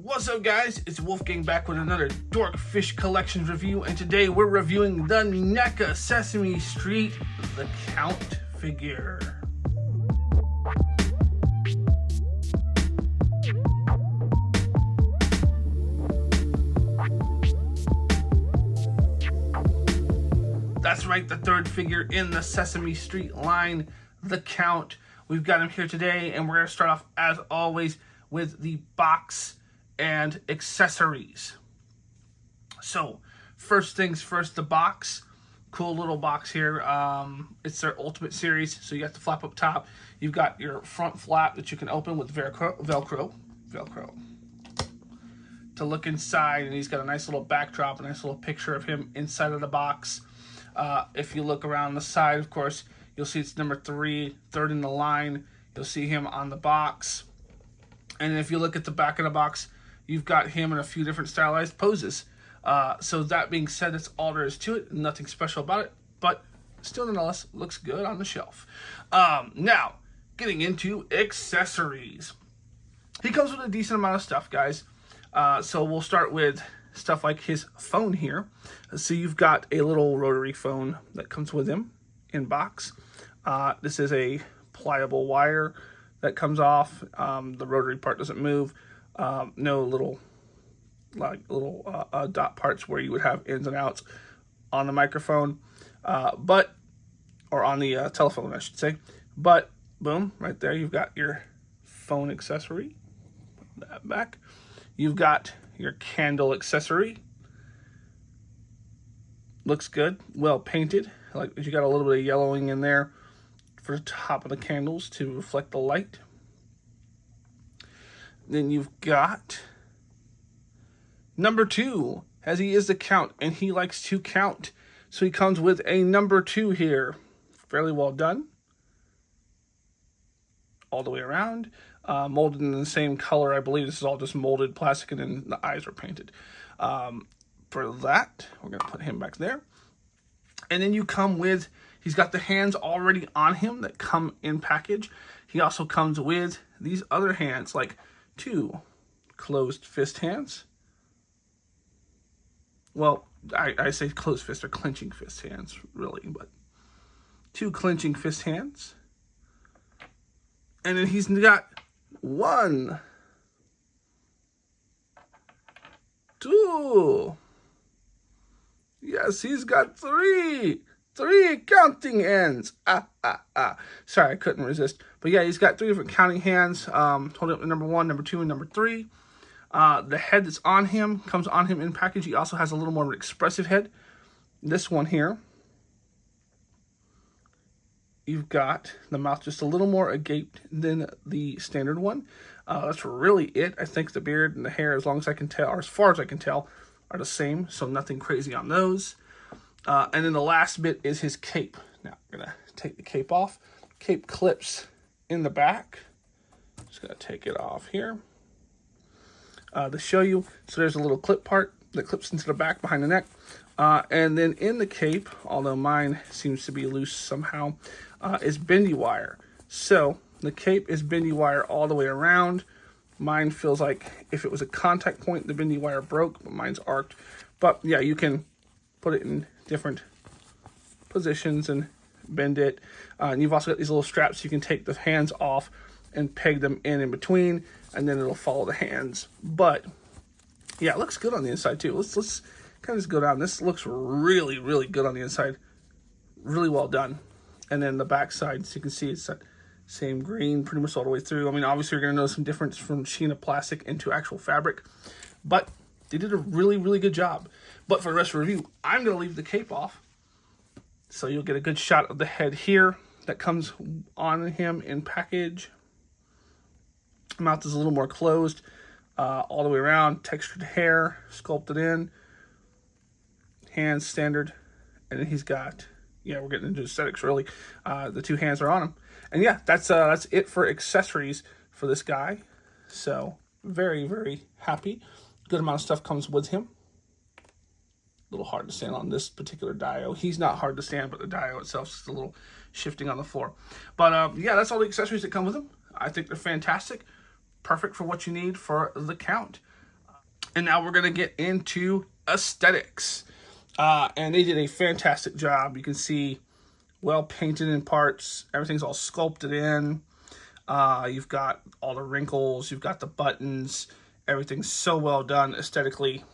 What's up, guys? It's Wolfgang back with another Dorkfish Collections review, and today we're reviewing the Neca Sesame Street The Count figure. That's right, the third figure in the Sesame Street line, The Count. We've got him here today, and we're going to start off, as always, with the box and accessories. So, first things first, the box. Cool little box here. It's their Ultimate Series, so you got the flap up top. You've got your front flap that you can open with Velcro. To look inside, and he's got a nice little backdrop, a nice little picture of him inside of the box. If you look around the side, of course, you'll see it's number 3, third in the line. You'll see him on the box. And if you look at the back of the box, you've got him in a few different stylized poses. So that being said, that's all there is to it. Nothing special about it, but still nonetheless looks good on the shelf. Now, getting into accessories. He comes with a decent amount of stuff, guys. So we'll start with stuff like his phone here. So you've got a little rotary phone that comes with him in box. This is a pliable wire that comes off. The rotary part doesn't move. No little dot parts where you would have ins and outs on the microphone, or on the telephone, I should say. But boom, right there, you've got your phone accessory. Put that back. You've got your candle accessory. Looks good, well painted. Like you got a little bit of yellowing in there for the top of the candles to reflect the light. Then you've got number 2, as he is the Count, and he likes to count. So he comes with a number 2 here. Fairly well done. All the way around. Molded in the same color. I believe this is all just molded plastic, and then the eyes are painted. For that, we're going to put him back there. And then you come with, he's got the hands already on him that come in package. He also comes with these other hands, like 2 closed fist hands. Well, I say closed fist or clenching fist hands, really, but 2 clenching fist hands. And then he's got 1, 2. Yes, he's got 3 counting hands. Sorry, I couldn't resist. But yeah, he's got 3 different counting hands. Holding up the number 1, number 2, and number 3. The head that's on him comes on him in package. He also has a little more of an expressive head. This one here, you've got the mouth just a little more agape than the standard one. That's really it. I think the beard and the hair, as long as I can tell, or as far as I can tell, are the same. So nothing crazy on those. And then the last bit is his cape. Now I'm going to take the cape off. Cape clips in the back. Just going to take it off here to show you. So there's a little clip part that clips into the back behind the neck. And then in the cape, although mine seems to be loose somehow, is bendy wire. So the cape is bendy wire all the way around. Mine feels like if it was a contact point, the bendy wire broke, but mine's arced. But yeah, you can put it in different positions and bend it. And you've also got these little straps so you can take the hands off and peg them in between, and then it'll follow the hands. But yeah, it looks good on the inside too. Let's kind of just go down. This looks really, really good on the inside. Really well done. And then the back side, so you can see it's that same green pretty much all the way through. I mean, obviously you're going to notice some difference from sheen of plastic into actual fabric, but they did a really, really good job. But for the rest of the review, I'm going to leave the cape off, so you'll get a good shot of the head here that comes on him in package. Mouth is a little more closed all the way around. Textured hair, sculpted in. Hands standard. And then he's got, yeah, we're getting into aesthetics really. The 2 hands are on him. And yeah, that's it for accessories for this guy. So very, very happy. Good amount of stuff comes with him. A little hard to stand on this particular dio. He's not hard to stand, but the dio itself is a little shifting on the floor. But yeah, that's all the accessories that come with him. I think they're fantastic. Perfect for what you need for the Count. And now we're going to get into aesthetics. And they did a fantastic job. You can see well painted in parts. Everything's all sculpted in. You've got all the wrinkles. You've got the buttons. Everything's so well done aesthetically.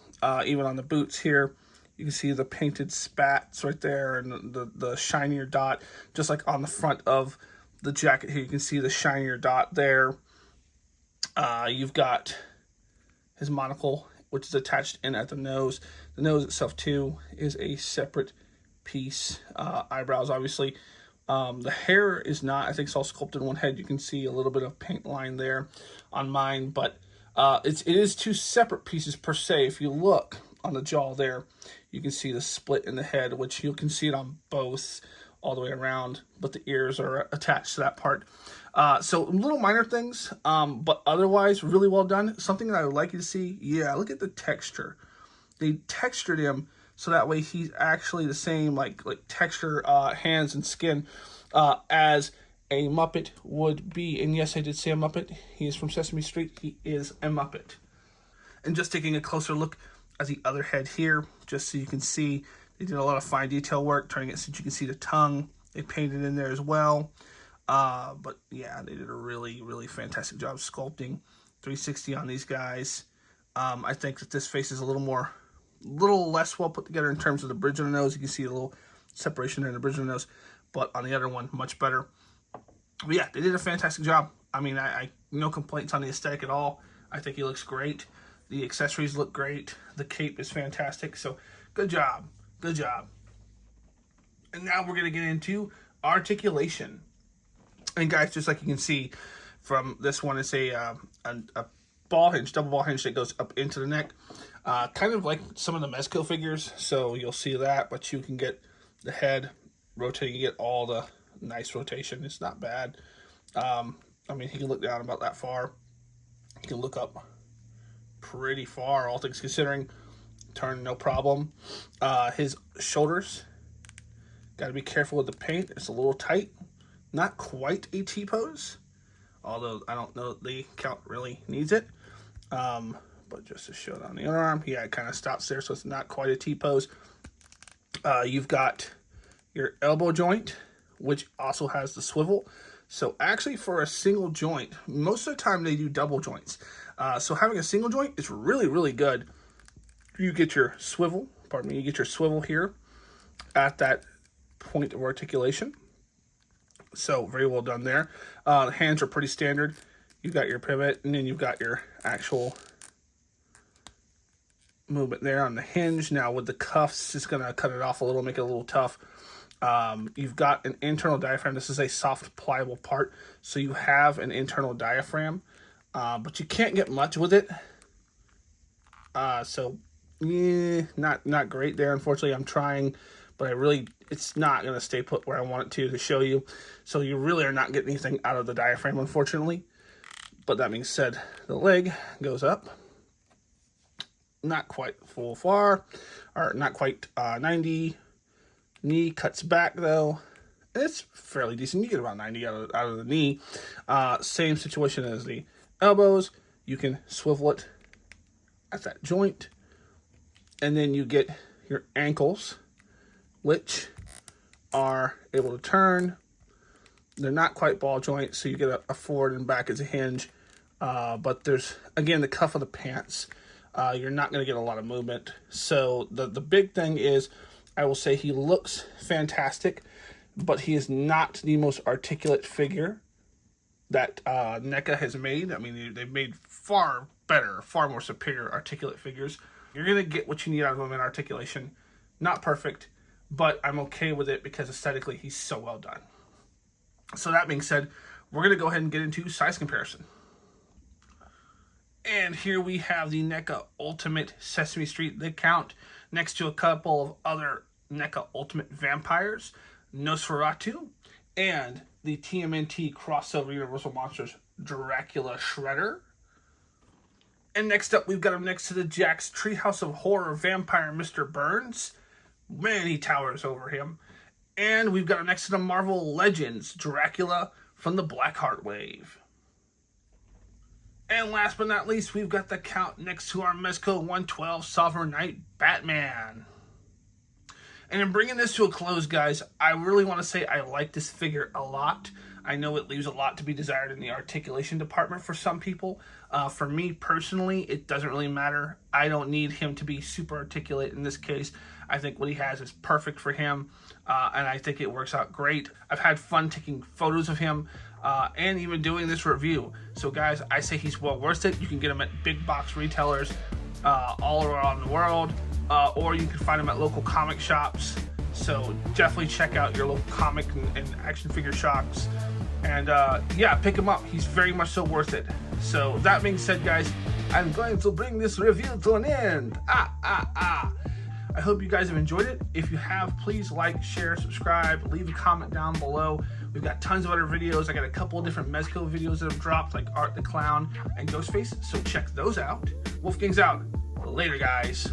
Even on the boots here, you can see the painted spats right there and the shinier dot. Just like on the front of the jacket here, you can see the shinier dot there. You've got his monocle, which is attached in at the nose. The nose itself, too, is a separate piece. Eyebrows, obviously. The hair is not. I think it's all sculpted in one head. You can see a little bit of paint line there on mine. But it is two separate pieces per se. If you look on the jaw there, you can see the split in the head, which you can see it on both all the way around. But the ears are attached to that part. So little minor things, but otherwise really well done. Something that I would like you to see, yeah, look at the texture. They textured him so that way he's actually the same like texture, hands and skin as a Muppet would be. And yes, I did say a Muppet. He is from Sesame Street. He is a Muppet. And just taking a closer look at the other head here, just so you can see, they did a lot of fine detail work, turning it so you can see the tongue. They painted in there as well. But yeah, they did a really, really fantastic job sculpting 360 on these guys. I think that this face is a little less well put together in terms of the bridge of the nose. You can see a little separation there in the bridge of the nose, but on the other one, much better. But yeah, they did a fantastic job. I mean, I no complaints on the aesthetic at all. I think he looks great. The accessories look great. The cape is fantastic. So good job. Good job. And now we're going to get into articulation. And guys, just like you can see from this one, it's a ball hinge, double ball hinge that goes up into the neck. Kind of like some of the Mezco figures. So you'll see that, but you can get the head rotating. You get all the nice rotation. It's not bad. I mean, he can look down about that far. He can look up pretty far, all things considering. Turn, no problem. His shoulders, got to be careful with the paint. It's a little tight. Not quite a T-pose, although I don't know the count really needs it. But just to show it on the other arm, yeah, it kind of stops there, so it's not quite a T-pose. You've got your elbow joint, which also has the swivel. So actually for a single joint, most of the time they do double joints. So having a single joint is really, really good. You get your swivel, you get your swivel here at that point of articulation. So very well done there. The hands are pretty standard. You've got your pivot, and then you've got your actual movement there on the hinge. Now with the cuffs, it's going to cut it off a little, make it a little tough. You've got an internal diaphragm. This is a soft, pliable part, so you have an internal diaphragm, but you can't get much with it. So, yeah, not great there. Unfortunately, I'm trying, but it's not going to stay put where I want it to show you. So you really are not getting anything out of the diaphragm, unfortunately. But that being said, the leg goes up. Not quite full far, or not quite 90. Knee cuts back, though. It's fairly decent. You get about 90 out of the knee. Same situation as the elbows. You can swivel it at that joint. And then you get your ankles, which are able to turn. They're not quite ball joints, so you get a forward and back as a hinge. But there's, again, the cuff of the pants. You're not going to get a lot of movement. So the big thing is, I will say he looks fantastic, but he is not the most articulate figure that NECA has made. I mean, they've made far better, far more superior articulate figures. You're going to get what you need out of him in articulation. Not perfect, but I'm okay with it because aesthetically he's so well done. So that being said, we're going to go ahead and get into size comparison. And here we have the NECA Ultimate Sesame Street The Count next to a couple of other NECA Ultimate Vampires, Nosferatu, and the TMNT crossover Universal Monsters Dracula Shredder. And next up, we've got him next to the Jack's Treehouse of Horror Vampire Mr. Burns. Man, he towers over him. And we've got him next to the Marvel Legends Dracula from the Blackheart Wave. And last but not least, we've got the Count next to our Mezco 112 Sovereign Knight Batman. And in bringing this to a close, guys, I really want to say I like this figure a lot. I know it leaves a lot to be desired in the articulation department for some people. For me personally, it doesn't really matter. I don't need him to be super articulate in this case. I think what he has is perfect for him, and I think it works out great. I've had fun taking photos of him and even doing this review. So guys, I say he's well worth it. You can get him at big box retailers all around the world, or you can find him at local comic shops. So definitely check out your local comic and action figure shops. And yeah, pick him up. He's very much so worth it. So that being said, guys, I'm going to bring this review to an end. I hope you guys have enjoyed it. If you have, please like, share, subscribe, leave a comment down below. We've got tons of other videos. I got a couple of different Mezco videos that have dropped, like Art the Clown and Ghostface, so check those out. Wolfgang's out. Later, guys.